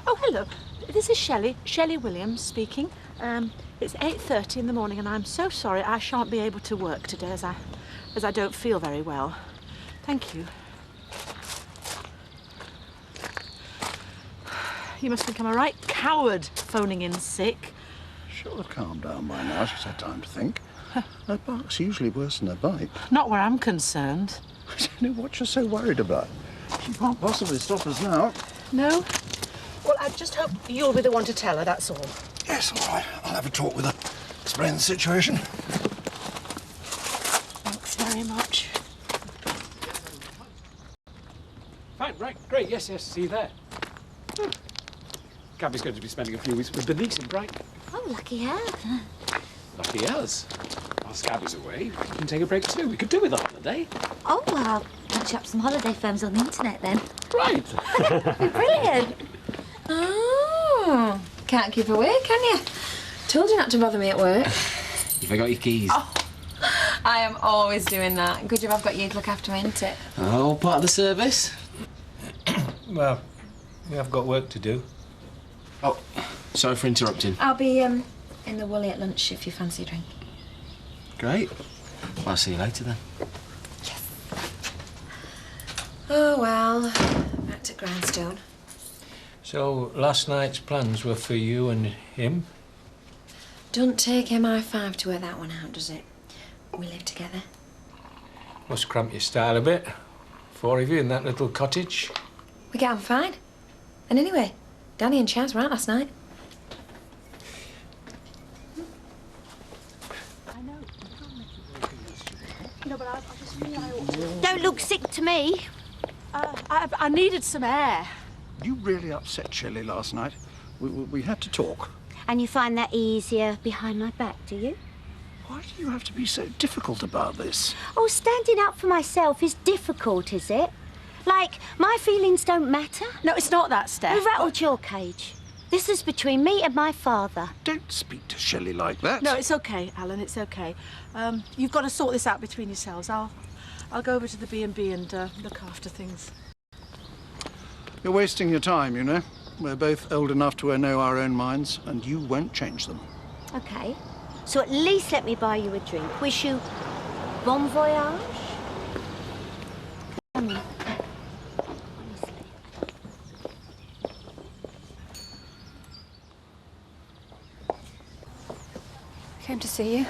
Oh, hello. This is Shelley Williams speaking. It's 8:30 in the morning and I'm so sorry I shan't be able to work today as I don't feel very well. Thank you. You must think I'm a right coward phoning in sick. She'll have calmed down by now. She's had time to think. Her bark's usually worse than her bite. Not where I'm concerned. I don't know what you're so worried about. She can't possibly stop us now. No? Well, I just hope you'll be the one to tell her, that's all. Yes, all right. I'll have a talk with her. Explain the situation. Thanks very much. Fine, right, great, yes, see you there. Gabby's going to be spending a few weeks with Bernice in Brighton. Oh, lucky her. Lucky us. While Gabby's away, we can take a break too. We could do with a holiday. Oh, well, I'll punch up some holiday firms on the internet then. Right. Brilliant. Oh, can't keep away, can you? Told you not to bother me at work. You forgot your keys. Oh, I am always doing that. Good job I've got you to look after me, isn't it? Oh, part of the service. Well, we have got work to do. Oh, sorry for interrupting. I'll be in the Woolly at lunch if you fancy a drink. Great. Well, I'll see you later then. Yes. Oh, well, back to Grindstone. So, last night's plans were for you and him? Don't take MI5 to work that one out, does it? We live together. Must cramp your style a bit. 4 of you in that little cottage. We get on fine. And anyway, Danny and Chaz were out last night. I know. No, but I just feel I ought to... Don't look sick to me. I needed some air. You really upset Shelley last night. We had to talk. And you find that easier behind my back, do you? Why do you have to be so difficult about this? Oh, standing up for myself is difficult, is it? Like, my feelings don't matter? No, it's not that, Steph. Who rattled your cage? This is between me and my father. Don't speak to Shelley like that. No, it's okay, Alan, it's okay. You've got to sort this out between yourselves. I'll go over to the B&B and look after things. You're wasting your time, you know. We're both old enough to know our own minds, and you won't change them. OK. So at least let me buy you a drink. Wish you bon voyage. Honestly. Came to see you.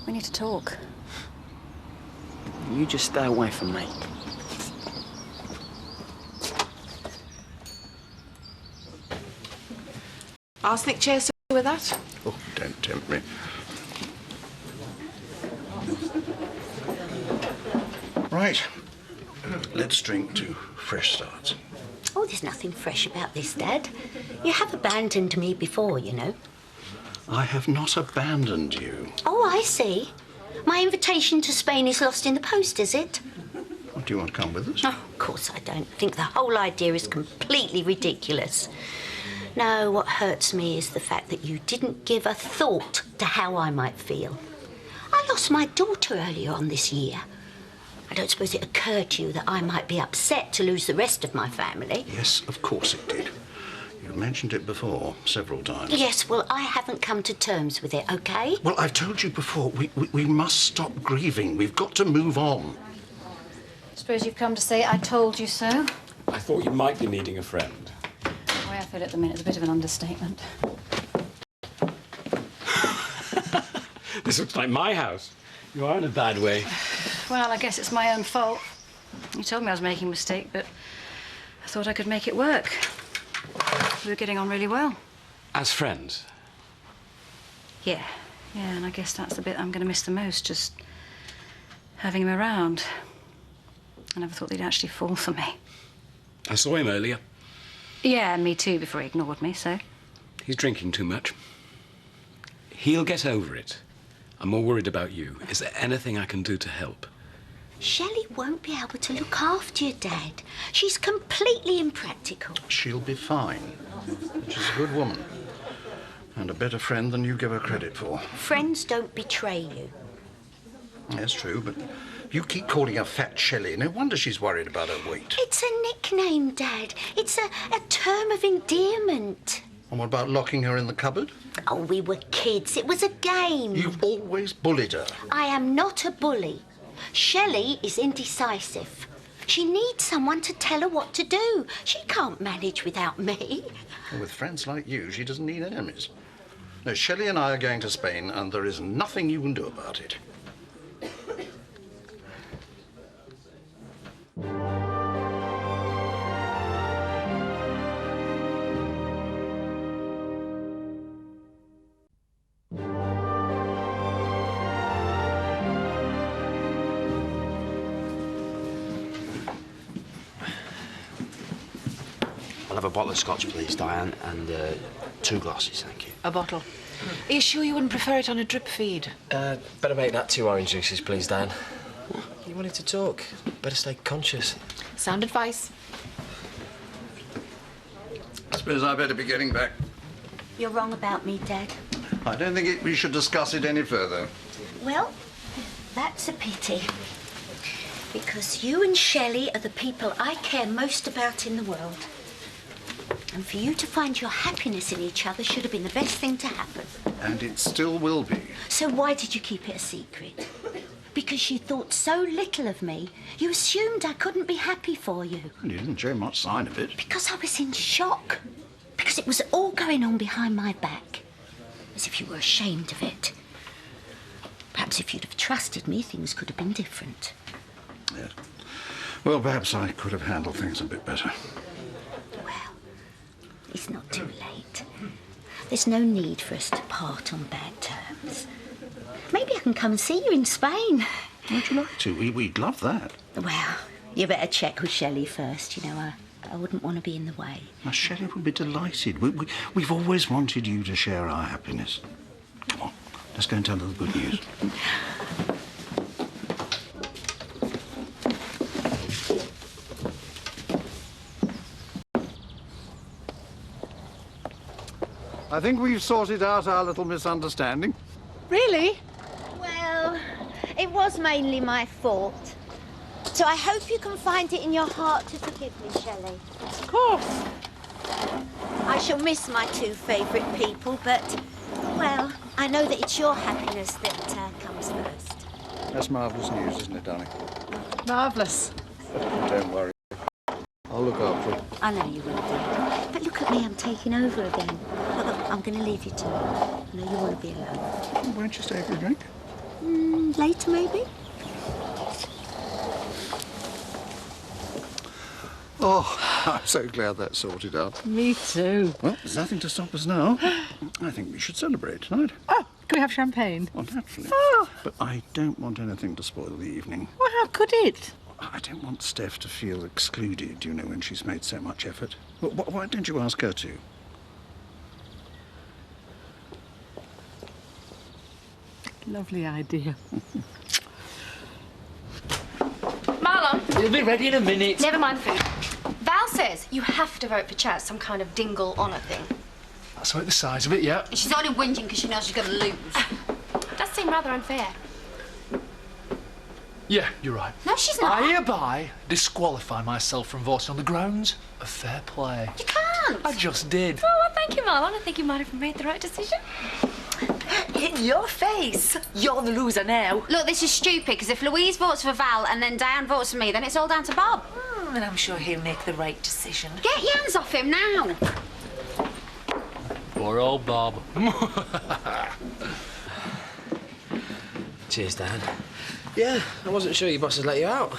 We need to talk. You just stay away from me. Arsenic chairs with that? Oh, don't tempt me. Right. Let's drink to fresh starts. Oh, there's nothing fresh about this, Dad. You have abandoned me before, you know. I have not abandoned you. Oh, I see. My invitation to Spain is lost in the post, is it? Well, do you want to come with us? Oh, of course I don't. Think the whole idea is completely ridiculous. No, what hurts me is the fact that you didn't give a thought to how I might feel. I lost my daughter earlier on this year. I don't suppose it occurred to you that I might be upset to lose the rest of my family. Yes, of course it did. You've mentioned it before, several times. Yes, well, I haven't come to terms with it, OK? Well, I've told you before, we must stop grieving. We've got to move on. Suppose you've come to say I told you so. I thought you might be needing a friend. The way I feel at the minute is a bit of an understatement. This looks like my house. You are in a bad way. Well, I guess it's my own fault. You told me I was making a mistake, but I thought I could make it work. We were getting on really well. As friends? Yeah, and I guess that's the bit I'm going to miss the most, just having him around. I never thought they'd actually fall for me. I saw him earlier. Yeah, me too, before he ignored me, so... He's drinking too much. He'll get over it. I'm more worried about you. Is there anything I can do to help? Shelley won't be able to look after you, Dad. She's completely impractical. She'll be fine. She's a good woman. And a better friend than you give her credit for. Friends don't betray you. That's true, but you keep calling her Fat Shelley. No wonder she's worried about her weight. It's a nickname, Dad. It's a term of endearment. And what about locking her in the cupboard? Oh, we were kids. It was a game. You've always bullied her. I am not a bully. Shelley is indecisive. She needs someone to tell her what to do. She can't manage without me. And with friends like you, she doesn't need enemies. No, Shelley and I are going to Spain, and there is nothing you can do about it. I'll have a bottle of scotch, please, Diane, and 2 glasses, thank you. A bottle. Are you sure you wouldn't prefer it on a drip feed? Better make that 2 orange juices, please, Dan. You wanted to talk. Better stay conscious. Sound advice. I suppose I better be getting back. You're wrong about me, Dad. I don't think we should discuss it any further. Well, that's a pity. Because you and Shelley are the people I care most about in the world. And for you to find your happiness in each other should have been the best thing to happen. And it still will be. So why did you keep it a secret? Because you thought so little of me. You assumed I couldn't be happy for you. You didn't show much sign of it. Because I was in shock. Because it was all going on behind my back. As if you were ashamed of it. Perhaps if you'd have trusted me, things could have been different. Yes. Well, perhaps I could have handled things a bit better. Well, it's not too late. There's no need for us to part on bad terms. Maybe I can come and see you in Spain. Would you like to? We'd love that. Well, you better check with Shelley first. You know, I wouldn't want to be in the way. Now, Shelley would be delighted. We've always wanted you to share our happiness. Come on, let's go and tell her the good news. I think we've sorted out our little misunderstanding. Really? Well, it was mainly my fault. So I hope you can find it in your heart to forgive me, Shelley. Of course. I shall miss my 2 favourite people, but, well, I know that it's your happiness that comes first. That's marvellous news, isn't it, darling? Marvellous. Don't worry. I'll look after it. I know you will do. But look at me, I'm taking over again. Look, I'm going to leave you to it. I know you want to be alone. Won't you stay for a drink? Later, maybe? Oh, I'm so glad that's sorted out. Me too. Well, there's nothing to stop us now. I think we should celebrate tonight. Oh, can we have champagne? Well, naturally. Oh. But I don't want anything to spoil the evening. Well, how could it? I don't want Steph to feel excluded, you know, when she's made so much effort. Why don't you ask her to? Lovely idea. Marlon, You'll be ready in a minute. never mind the food. Val says you have to vote for Chad, some kind of dingle honour thing. That's about the size of it, yeah. And she's only whinging because she knows she's going to lose. Does seem rather unfair. Yeah, you're right. No, she's not. I hereby disqualify myself from voting on the grounds of fair play. You can't. I just did. Oh, well, thank you, Marlon. I think you might have made the right decision. In your face. You're the loser now. Look, this is stupid, because if Louise votes for Val and then Diane votes for me, then it's all down to Bob. And I'm sure he'll make the right decision. Get your hands off him now. Poor old Bob. Cheers, Dan. Yeah, I wasn't sure your boss had let you out.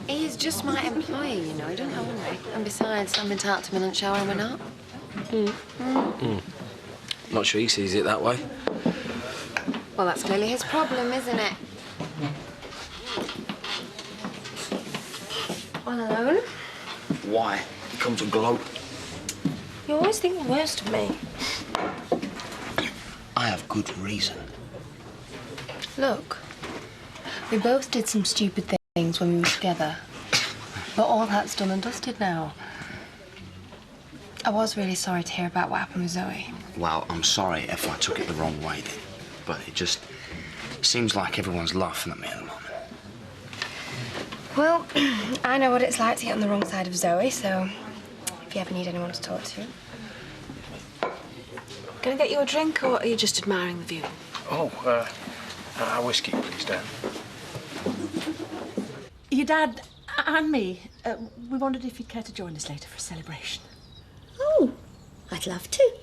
He's just my employee, you know. He don't own me. And besides, I'm entitled to my lunch hour and we're not. Not sure he sees it that way. Well, that's clearly his problem, isn't it? All alone? Why? You come to gloat. You always think the worst of me. I have good reason. Look, we both did some stupid things when we were together. But all that's done and dusted now. I was really sorry to hear about what happened with Zoe. Well, I'm sorry if I took it the wrong way then. But it just seems like everyone's laughing at me at the moment. Well, I know what it's like to get on the wrong side of Zoe, so if you ever need anyone to talk to. Gonna get you a drink, or are you just admiring the view? Oh, a whiskey, please, Dan. Your dad and me, we wondered if you'd care to join us later for a celebration. Oh, I'd love to.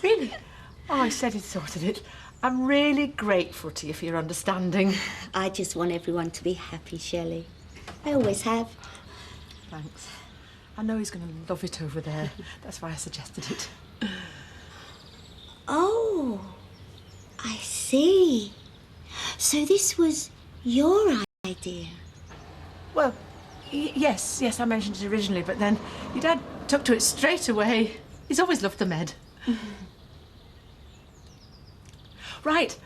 Really? Oh, I said he'd sorted it. I'm really grateful to you for your understanding. I just want everyone to be happy, Shelley. I always have. Thanks. I know he's going to love it over there. That's why I suggested it. Oh, I see. So this was your idea? Well, yes, I mentioned it originally, but then your dad took to it straight away. He's always loved the Med. Right.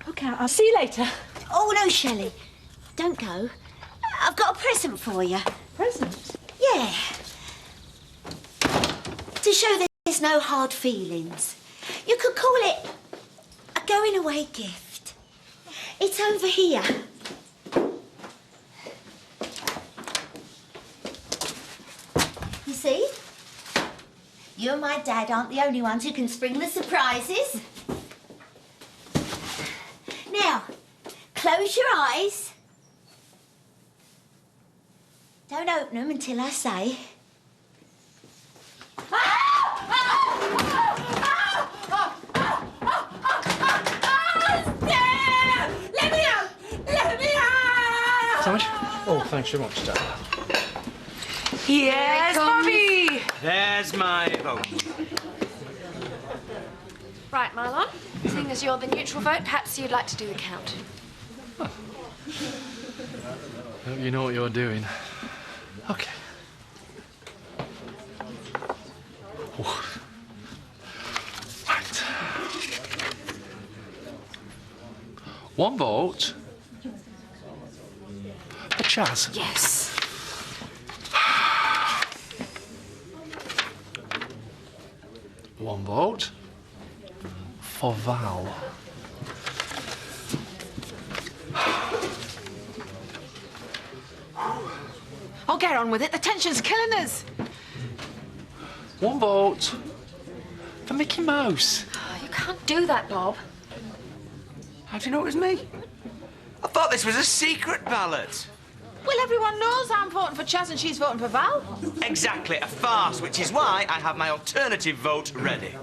OK, I'll see you later. Oh, no, Shelley. Don't go. I've got a present for you. Present? Yeah. To show there's no hard feelings. You could call it a going-away gift. It's over here. You see? You and my dad aren't the only ones who can spring the surprises. Now, close your eyes. Don't open them until I say. Let me out! Let me out! How much? Oh, thanks very much, Dad. Yes, Bobby! There's my vote. Right, Marlon. Seeing as you're the neutral vote, perhaps you'd like to do the count. Hope you know what you're doing. OK. Oh. Right. One vote for Chaz. Yes. One vote for Val. I'll get on with it. The tension's killing us. One vote for Mickey Mouse. Oh, you can't do that, Bob. How do you know it was me? I thought this was a secret ballot. Well, everyone knows I'm voting for Chaz and she's voting for Val. Exactly, a farce, which is why I have my alternative vote ready.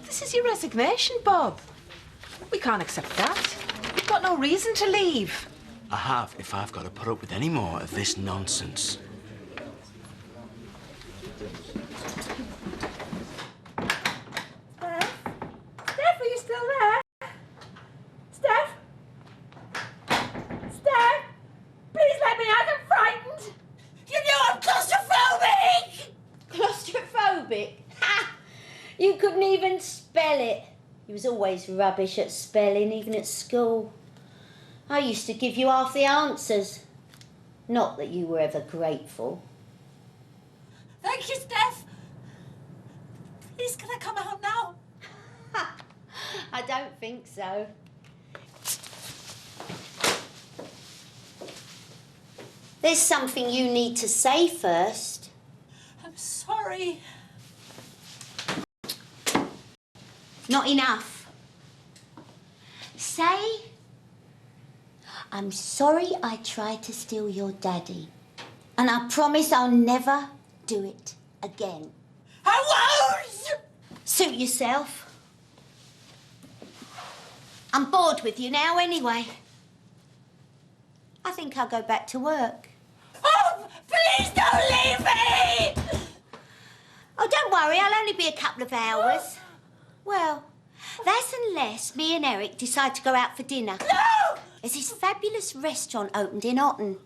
This is your resignation, Bob. We can't accept that. You've got no reason to leave. I have, if I've got to put up with any more of this nonsense. Steph, are you still there? Steph? Steph? Please let me out, I'm frightened. You know I'm claustrophobic! Claustrophobic? Ha! You couldn't even spell it. You was always rubbish at spelling, even at school. I used to give you half the answers. Not that you were ever grateful. Thank you, Steph. Please, can I come out now? I don't think so. There's something you need to say first. I'm sorry. Not enough. Say, I'm sorry I tried to steal your daddy. And I promise I'll never do it again. I won't! Suit yourself. I'm bored with you now anyway. I think I'll go back to work. Oh, please don't leave me! Oh, don't worry, I'll only be a couple of hours. Well, That's unless me and Eric decide to go out for dinner. No! There's this fabulous restaurant opened in Otten.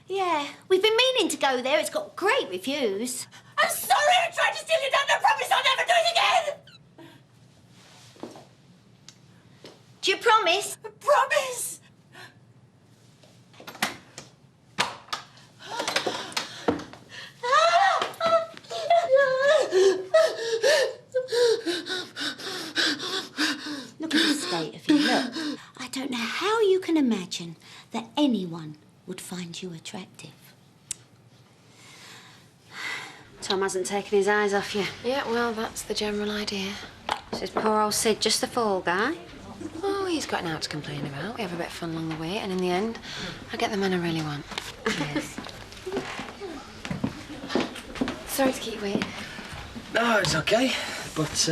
Yeah, we've been meaning to go there. It's got great reviews. I'm sorry I tried to steal your dad. I promise I'll never do it again. Do you promise? I promise. Look at the state of you, look. I don't know how you can imagine that anyone would find you attractive. Tom hasn't taken his eyes off you. Yeah, well, that's the general idea. So is poor old Sid just the fall guy? Oh, he's got an out to complain about. We have a bit of fun along the way, and in the end, I get the man I really want. Yes. Sorry to keep you waiting. No, it's okay. But,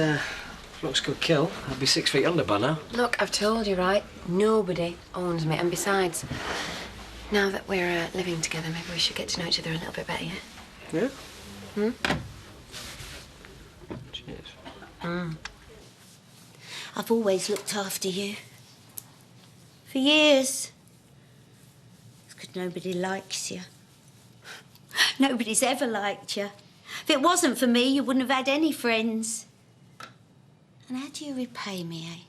looks good kill. I'd be 6 feet under by now. Look, I've told you, right? Nobody owns me. And besides, now that we're living together, maybe we should get to know each other a little bit better, yeah? Yeah? Hmm? Cheers. I've always looked after you. For years. It's 'cause nobody likes you. Nobody's ever liked you. If it wasn't for me, you wouldn't have had any friends. And how do you repay me, eh?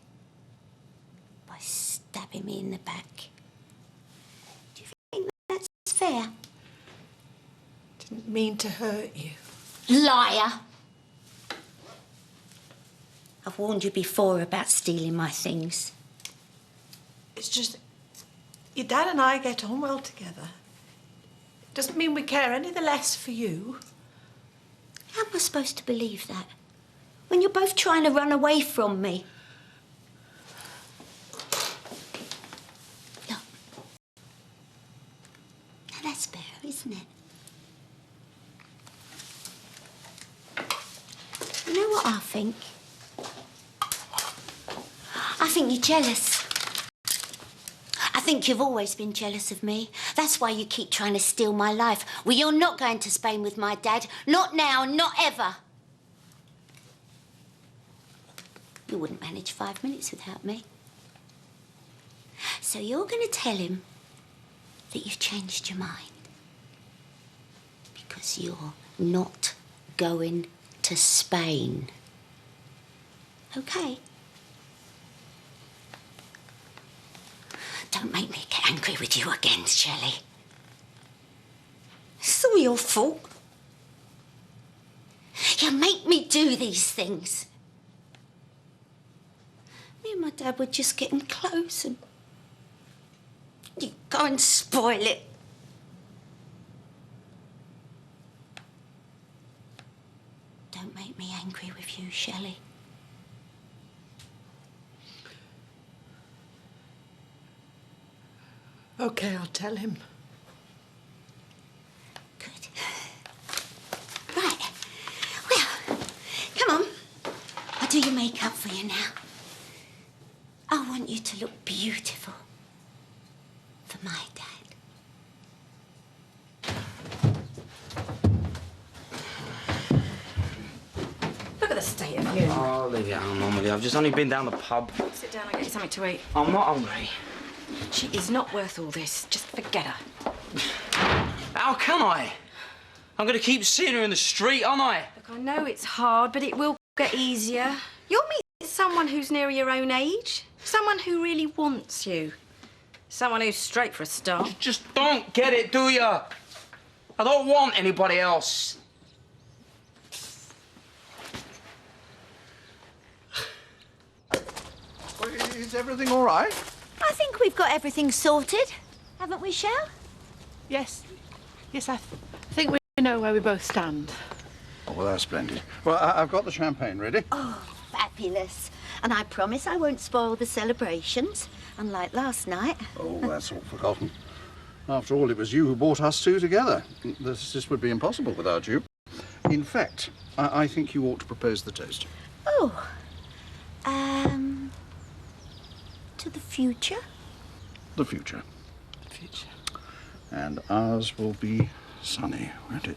By stabbing me in the back. Do you think that's fair? Didn't mean to hurt you. Liar! I've warned you before about stealing my things. It's just your dad and I get on well together. It doesn't mean we care any the less for you. How am I supposed to believe that? When you're both trying to run away from me. Look. Now that's better, isn't it? You know what I think? I think you're jealous. I think you've always been jealous of me. That's why you keep trying to steal my life. Well, you're not going to Spain with my dad. Not now, not ever. You wouldn't manage 5 minutes without me. So you're going to tell him that you've changed your mind. Because you're not going to Spain. Okay? Don't make me get angry with you again, Shelley. It's all your fault. You make me do these things. Me and my dad were just getting close and you go and spoil it. Don't make me angry with you, Shelley. OK, I'll tell him. Good. Right. Well, come on. I'll do your makeup for you now. I want you to look beautiful for my dad. Look at the state of you. Oh, leave it alone, Normally. I've just only been down the pub. Sit down and get you something to eat. I'm not hungry. She is not worth all this. Just forget her. How can I? I'm going to keep seeing her in the street, aren't I? Look, I know it's hard, but it will get easier. You'll meet someone who's near your own age. Someone who really wants you. Someone who's straight for a start. You just don't get it, do you? I don't want anybody else. Well, is everything all right? I think we've got everything sorted, haven't we, Shell? Yes. Yes, I think we know where we both stand. Oh, well, that's splendid. Well, I've got the champagne ready. Oh, fabulous. And I promise I won't spoil the celebrations, unlike last night. Oh, that's all forgotten. After all, it was you who brought us two together. This would be impossible without you. In fact, I think you ought to propose the toast. Oh, to the future? The future. Future. And ours will be sunny, won't it?